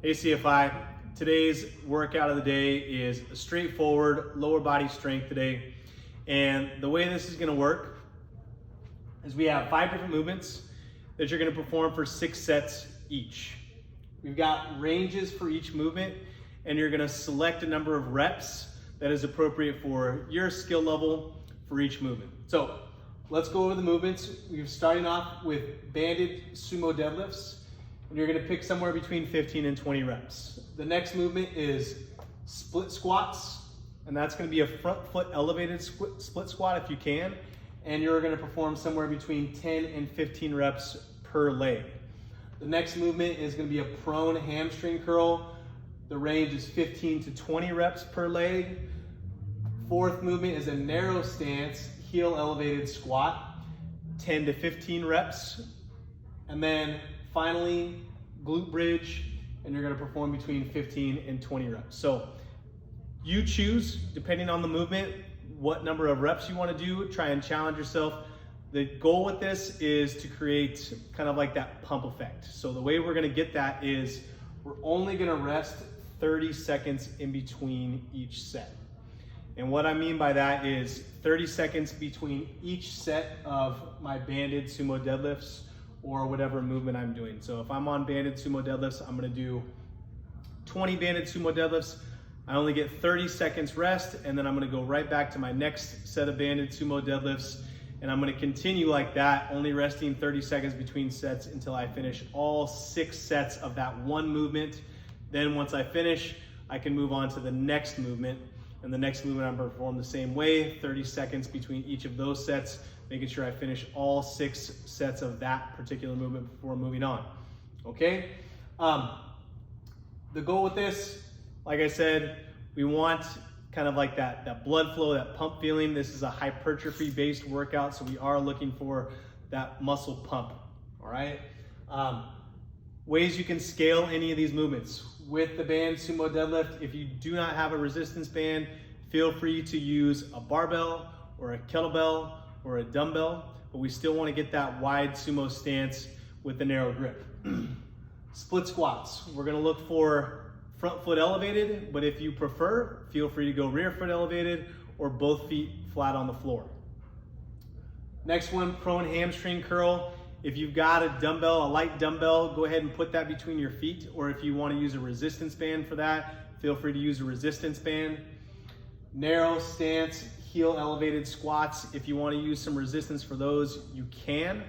Hey CFI, today's workout of the day is a straightforward lower body strength today. And the way this is gonna work is we have 5 different movements that you're gonna perform for 6 sets each. We've got ranges for each movement, and you're gonna select a number of reps that is appropriate for your skill level for each movement. So let's go over the movements. We're starting off with banded sumo deadlifts. And you're gonna pick somewhere between 15 and 20 reps. The next movement is split squats, and that's gonna be a front foot elevated split squat if you can, and you're gonna perform somewhere between 10 and 15 reps per leg. The next movement is gonna be a prone hamstring curl. The range is 15 to 20 reps per leg. Fourth movement is a narrow stance, heel elevated squat, 10 to 15 reps. And then finally, glute bridge, and you're gonna perform between 15 and 20 reps. So you choose, depending on the movement, what number of reps you wanna do, try and challenge yourself. The goal with this is to create kind of like that pump effect. So the way we're gonna get that is we're only gonna rest 30 seconds in between each set. And what I mean by that is 30 seconds between each set of my banded sumo deadlifts or whatever movement I'm doing. So if I'm on banded sumo deadlifts, I'm gonna do 20 banded sumo deadlifts. I only get 30 seconds rest, and then I'm gonna go right back to my next set of banded sumo deadlifts, and I'm gonna continue like that, only resting 30 seconds between sets until I finish all 6 sets of that one movement. Then once I finish, I can move on to the next movement, and the next movement I'm gonna perform the same way, 30 seconds between each of those sets, making sure I finish all 6 sets of that particular movement before moving on, okay? The goal with this, like I said, we want kind of like that blood flow, that pump feeling. This is a hypertrophy-based workout, so we are looking for that muscle pump, all right? Ways you can scale any of these movements. With the band sumo deadlift, if you do not have a resistance band, feel free to use a barbell or a kettlebell or a dumbbell, but we still want to get that wide sumo stance with the narrow grip. Split squats, we're going to look for front foot elevated, but if you prefer, feel free to go rear foot elevated or both feet flat on the floor. Next one, prone hamstring curl. If you've got a dumbbell, a light dumbbell, go ahead and put that between your feet, or if you want to use a resistance band for that, feel free to use a resistance band. Narrow stance, heel elevated squats. If you want to use some resistance for those, you can.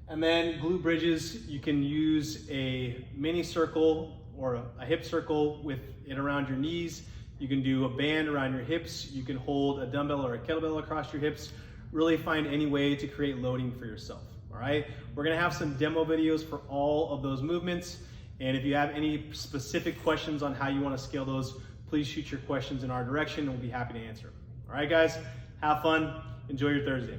And then glute bridges, you can use a mini circle or a hip circle with it around your knees. You can do a band around your hips. You can hold a dumbbell or a kettlebell across your hips. Really find any way to create loading for yourself, all right? We're gonna have some demo videos for all of those movements. And if you have any specific questions on how you wanna scale those, please shoot your questions in our direction and we'll be happy to answer. All right, guys, have fun. Enjoy your Thursday.